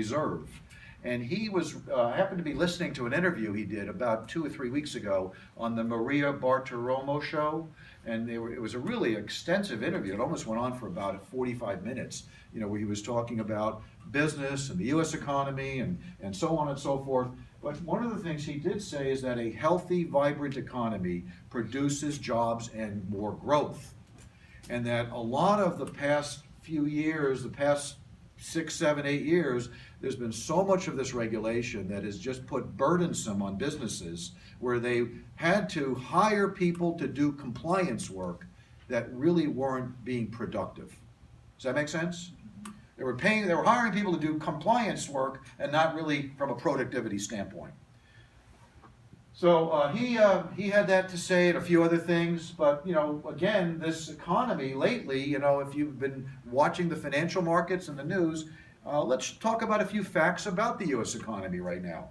Reserve. And he was happened to be listening to an interview he did about 2 or 3 weeks ago on the Maria Bartiromo show, and it was a really extensive interview. It almost went on for about 45 minutes, where he was talking about business and the U.S. economy and so on and so forth. But one of the things he did say is that a healthy, vibrant economy produces jobs and more growth, and that a lot of the past few years, the past 6, 7, 8 years, there's been so much of this regulation that has just put burdensome on businesses where they had to hire people to do compliance work that really weren't being productive. Does that make sense? They were hiring people to do compliance work and not really from a productivity standpoint. So he had that to say and a few other things, but again, this economy lately, if you've been watching the financial markets and the news, let's talk about a few facts about the U.S. economy right now.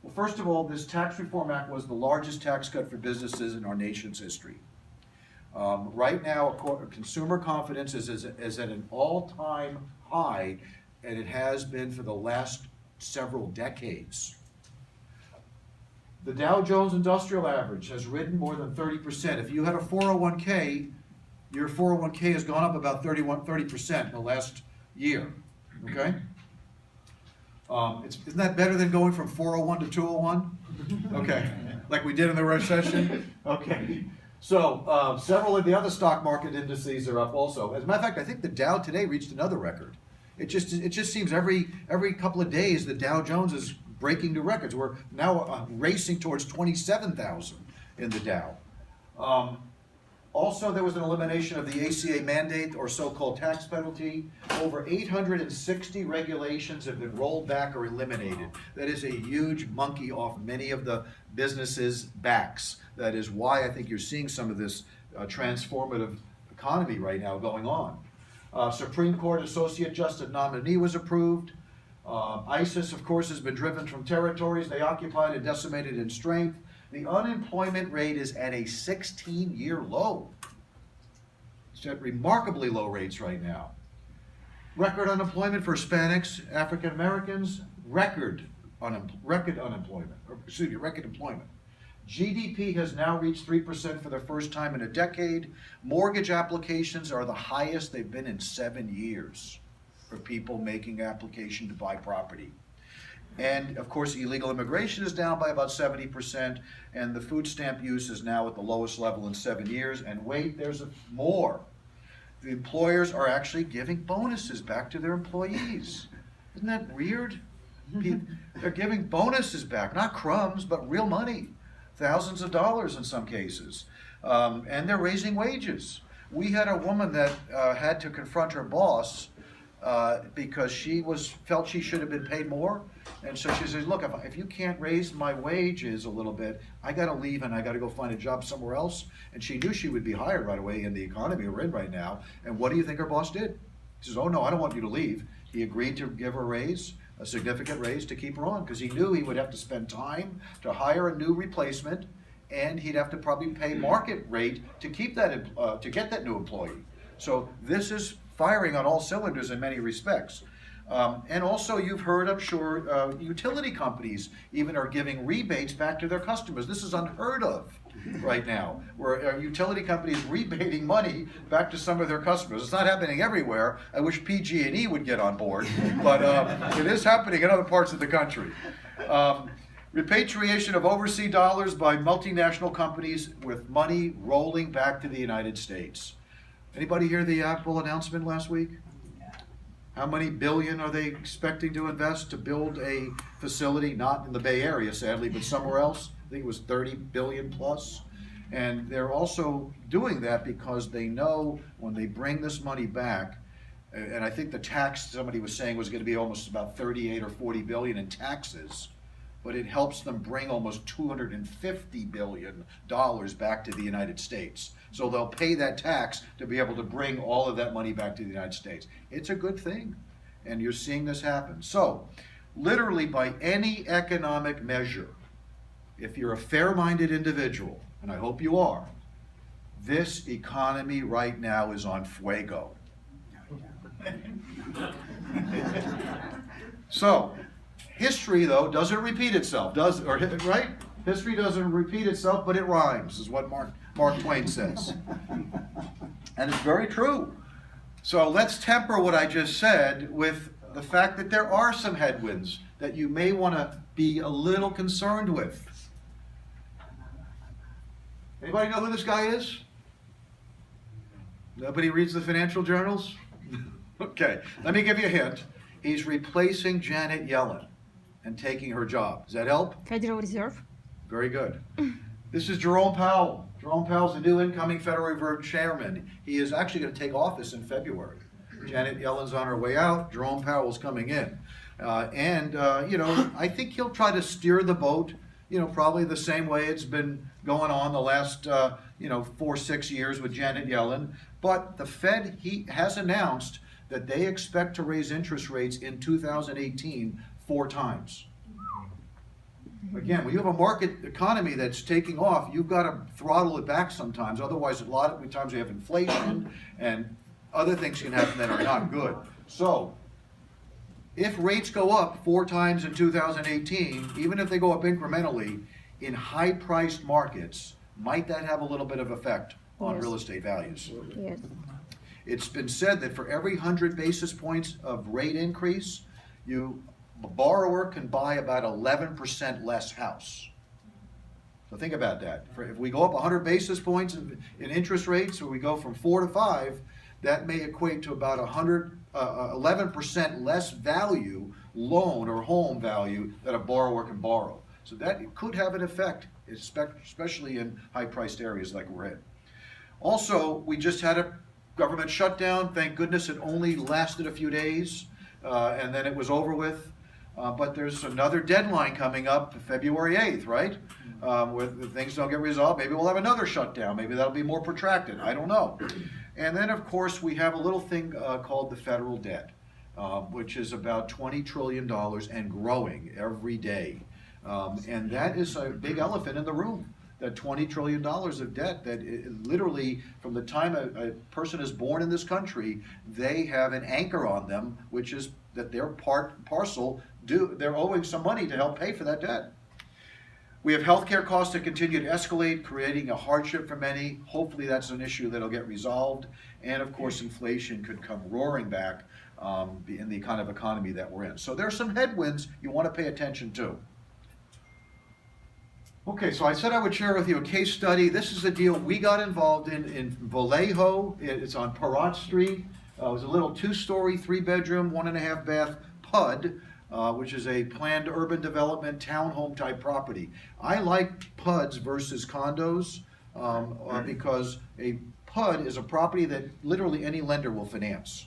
Well, first of all, this Tax Reform Act was the largest tax cut for businesses in our nation's history. Right now, consumer confidence is at an all-time high, and it has been for the last several decades. The Dow Jones Industrial Average has risen more than 30%. If you had a 401k, your 401k has gone up about 30% in the last year. Okay? Isn't that better than going from 401 to 201? Okay, like we did in the recession? Okay. So several of the other stock market indices are up also. As a matter of fact, I think the Dow today reached another record. It just seems every couple of days the Dow Jones is breaking new records. We're now racing towards 27,000 in the Dow. Also, there was an elimination of the ACA mandate, or so-called tax penalty. Over 860 regulations have been rolled back or eliminated. That is a huge monkey off many of the businesses' backs. That is why I think you're seeing some of this transformative economy right now going on. Supreme Court Associate Justice nominee was approved. ISIS, of course, has been driven from territories they occupied and decimated in strength. The unemployment rate is at a 16-year low. It's at remarkably low rates right now. Record unemployment for Hispanics, African Americans, record employment. GDP has now reached 3% for the first time in a decade. Mortgage applications are the highest they've been in 7 years for people making application to buy property. And of course, illegal immigration is down by about 70%, and the food stamp use is now at the lowest level in 7 years. And wait, there's more. The employers are actually giving bonuses back to their employees. Isn't that weird? They're giving bonuses back, not crumbs, but real money, thousands of dollars in some cases. And they're raising wages. We had a woman that had to confront her boss because she felt she should have been paid more. And so she says, look, if you can't raise my wages a little bit, I got to leave and I got to go find a job somewhere else. And she knew she would be hired right away in the economy we're in right now. And what do you think her boss did? He says, oh no, I don't want you to leave. He agreed to give her a raise, a significant raise, to keep her on, because he knew he would have to spend time to hire a new replacement, and he'd have to probably pay market rate to keep that to get that new employee. So this is firing on all cylinders in many respects. And also, you've heard, I'm sure, utility companies even are giving rebates back to their customers. This is unheard of right now, where utility companies rebating money back to some of their customers. It's not happening everywhere. I wish PG&E would get on board, but it is happening in other parts of the country. Repatriation of overseas dollars by multinational companies with money rolling back to the United States. Anybody hear the Apple announcement last week? How many billion are they expecting to invest to build a facility, not in the Bay Area, sadly, but somewhere else? I think it was 30 billion plus. And they're also doing that because they know when they bring this money back, and I think the tax, somebody was saying, was going to be almost about 38 or 40 billion in taxes, but it helps them bring almost $250 billion back to the United States. So they'll pay that tax to be able to bring all of that money back to the United States. It's a good thing, and you're seeing this happen. So, literally by any economic measure, if you're a fair-minded individual, and I hope you are, this economy right now is on fuego. So, history though doesn't repeat itself, right? History doesn't repeat itself, but it rhymes, is what Mark Twain says. And it's very true. So let's temper what I just said with the fact that there are some headwinds that you may want to be a little concerned with. Anybody know who this guy is? Nobody reads the financial journals? Okay, let me give you a hint. He's replacing Janet Yellen and taking her job. Does that help? Federal Reserve. Very good. This is Jerome Powell. Jerome Powell's the new incoming Federal Reserve Chairman. He is actually going to take office in February. Janet Yellen's on her way out. Jerome Powell's coming in. I think he'll try to steer the boat, probably the same way it's been going on the last, 4-6 years with Janet Yellen. But the Fed, he has announced that they expect to raise interest rates in 2018 4 times. Again, when you have a market economy that's taking off, you've got to throttle it back sometimes. Otherwise, a lot of times you have inflation and other things can happen that are not good. So, if rates go up 4 times in 2018, even if they go up incrementally, in high-priced markets, might that have a little bit of effect on real estate values? Yes. It's been said that for every 100 basis points of rate increase, a borrower can buy about 11% less house. So think about that. If we go up 100 basis points in interest rates, or we go from 4 to 5, that may equate to about 11% less value, loan or home value, that a borrower can borrow. So that could have an effect, especially in high-priced areas like we're in. Also, we just had a government shutdown. Thank goodness it only lasted a few days, and then it was over with. But there's another deadline coming up, February 8th, right? If things don't get resolved, maybe we'll have another shutdown. Maybe that'll be more protracted. I don't know. And then, of course, we have a little thing called the federal debt, which is about $20 trillion and growing every day. And that is a big elephant in the room. That $20 trillion of debt that literally, from the time a person is born in this country, they have an anchor on them, which is that they're they're owing some money to help pay for that debt. We have healthcare costs that continue to escalate, creating a hardship for many. Hopefully that's an issue that'll get resolved. And of course, inflation could come roaring back in the kind of economy that we're in. So there's some headwinds you want to pay attention to. Okay, so I said I would share with you a case study. This is a deal we got involved in Vallejo. It's on Perrott Street. It was a little 2-story, 3-bedroom, 1.5 bath PUD, which is a planned urban development townhome type property. I like PUDs versus condos because a PUD is a property that literally any lender will finance,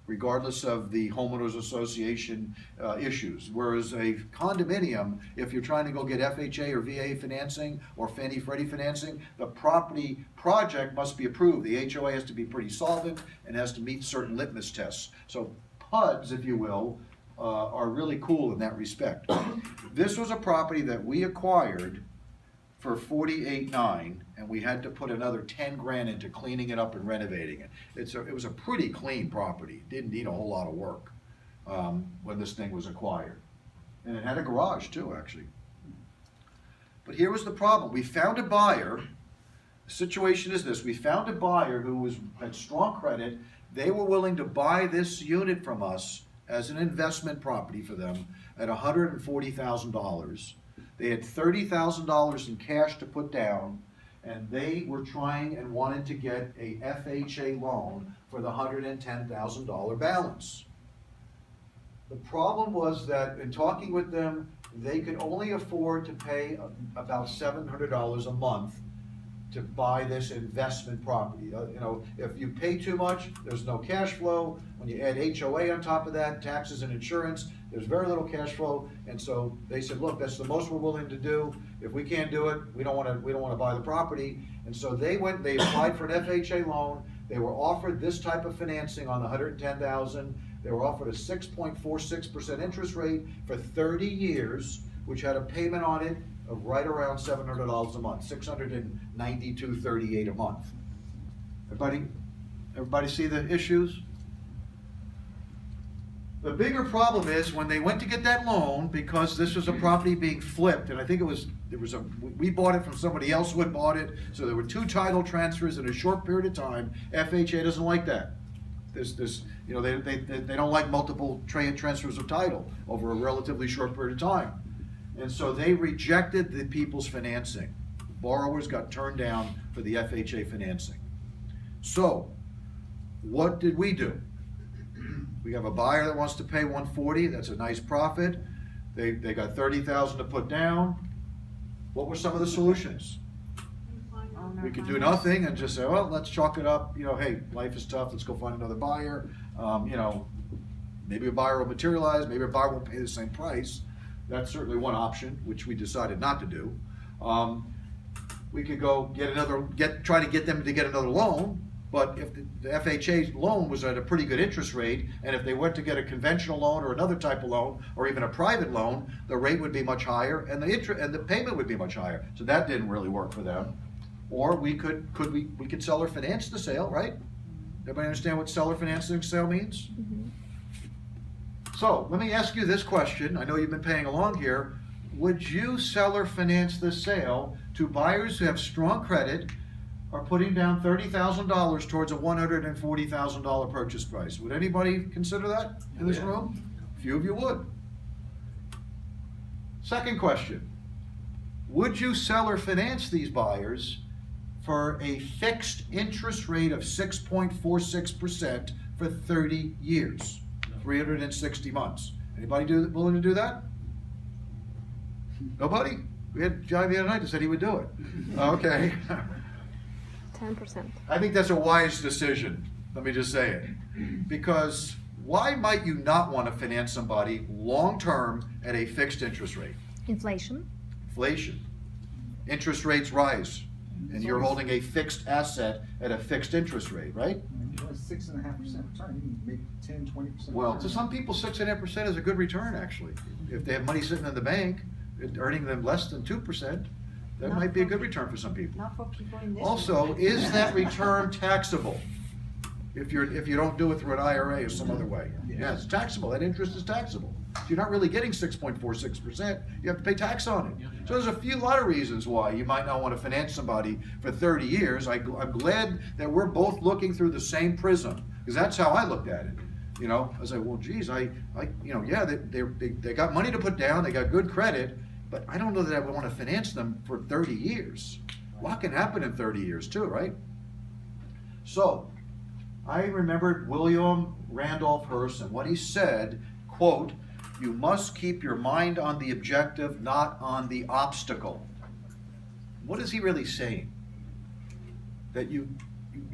regardless of the homeowners association issues. Whereas a condominium, if you're trying to go get FHA or VA financing or Fannie Freddie financing, the property project must be approved. The HOA has to be pretty solvent and has to meet certain litmus tests. So PUDs, if you will, are really cool in that respect. This was a property that we acquired for $48,900, and we had to put another $10,000 into cleaning it up and renovating it. It was a pretty clean property. Didn't need a whole lot of work when this thing was acquired. And it had a garage too, actually. But here was the problem. We found a buyer. The situation is this. We found a buyer who had strong credit. They were willing to buy this unit from us as an investment property for them at $140,000. They had $30,000 in cash to put down, and they were trying and wanted to get a FHA loan for the $110,000 balance. The problem was that in talking with them, they could only afford to pay about $700 a month to buy this investment property. If you pay too much, there's no cash flow. When you add HOA on top of that, taxes and insurance, there's very little cash flow. And so they said, look, that's the most we're willing to do. If we can't do it, we don't want to buy the property. And so they applied for an FHA loan. They were offered this type of financing on the $110,000. They were offered a 6.46% interest rate for 30 years, which had a payment on it of right around $700 a month, $692.38 a month. Everybody see the issues? The bigger problem is when they went to get that loan, because this was a property being flipped, and I think we bought it from somebody else who had bought it, so there were 2 title transfers in a short period of time. FHA doesn't like that. You know, they don't like multiple transfers of title over a relatively short period of time. And so they rejected the people's financing. Borrowers got turned down for the FHA financing. So, what did we do? We have a buyer that wants to pay $140. That's a nice profit. They got $30,000 to put down. What were some of the solutions? We could do nothing and just say, well, let's chalk it up. You know, hey, life is tough. Let's go find another buyer. You know, maybe a buyer will materialize. Maybe a buyer won't pay the same price. That's certainly one option, which we decided not to do. We could go try to get them to get another loan. But if the FHA loan was at a pretty good interest rate, and if they went to get a conventional loan or another type of loan, or even a private loan, the rate would be much higher, and the payment would be much higher. So that didn't really work for them. Or we could seller finance the sale, right? Everybody understand what seller financing sale means? Mm-hmm. So let me ask you this question. I know you've been paying along here. Would you seller finance the sale to buyers who have strong credit, are putting down $30,000 towards a $140,000 purchase price? Would anybody consider that in this room? A few of you would. Second question. Would you seller finance these buyers for a fixed interest rate of 6.46% for 30 years, 360 months? Anybody willing to do that? Nobody? We had John the other night that said he would do it. Okay. 10%. I think that's a wise decision, let me just say it. Because why might you not want to finance somebody long-term at a fixed interest rate? Inflation. Inflation. Interest rates rise, and you're holding a fixed asset at a fixed interest rate, right? 6.5% return. You can make 10, 20%. Well, to some people, 6.5% is a good return, actually. If they have money sitting in the bank, earning them less than 2%, that might be a good return for some people. Not for people in this Also, is that return taxable? If you don't do it through an IRA or some other way. Yeah, it's taxable. That interest is taxable. So you're not really getting 6.46%. You have to pay tax on it. So there's a lot of reasons why you might not want to finance somebody for 30 years. I'm glad that we're both looking through the same prism, because that's how I looked at it. You know, I was like, well, geez, they got money to put down. They got good credit. But I don't know that I would want to finance them for 30 years. A lot can happen in 30 years too, right? So, I remembered William Randolph Hearst and what he said, quote, "You must keep your mind on the objective, not on the obstacle." What is he really saying? That you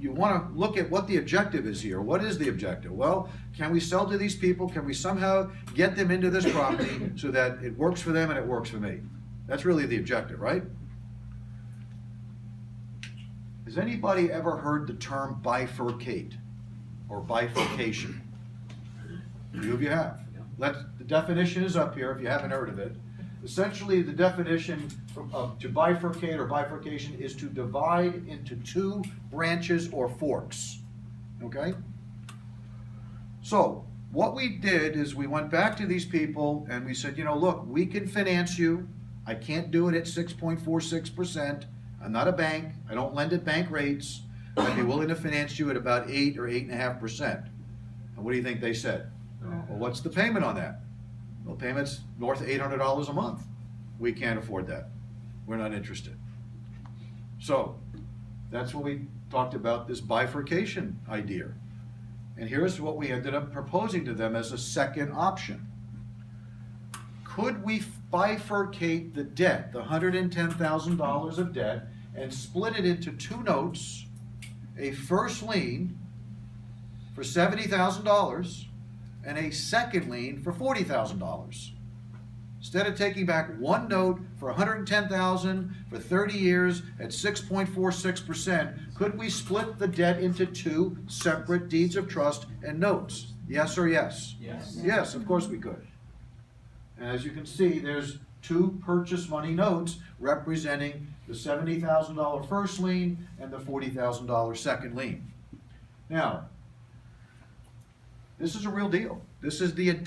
want to look at what the objective is here. What is the objective? Well, can we sell to these people? Can we somehow get them into this property so that it works for them and it works for me? That's really the objective, right? Has anybody ever heard the term bifurcate or bifurcation? A few of you have. The definition is up here if you haven't heard of it. Essentially, the definition to bifurcate or bifurcation is to divide into 2 branches or forks. Okay? So, what we did is we went back to these people and we said, look, we can finance you. I can't do it at 6.46%. I'm not a bank. I don't lend at bank rates. I'd be willing to finance you at about 8 or 8.5%. And what do you think they said? Well, what's the payment on that? Well, payment's north of $800 a month. We can't afford that. We're not interested. So, that's what we talked about, this bifurcation idea. And here's what we ended up proposing to them as a second option. Could we bifurcate the debt, the $110,000 of debt, and split it into 2 notes, a first lien for $70,000 and a second lien for $40,000? Instead of taking back 1 note for $110,000 for 30 years at 6.46%, could we split the debt into 2 separate deeds of trust and notes? Yes or yes? Yes. Yes, of course we could. And as you can see, there's 2 purchase money notes representing the $70,000 first lien and the $40,000 second lien. Now, This is a real deal. This is the addendum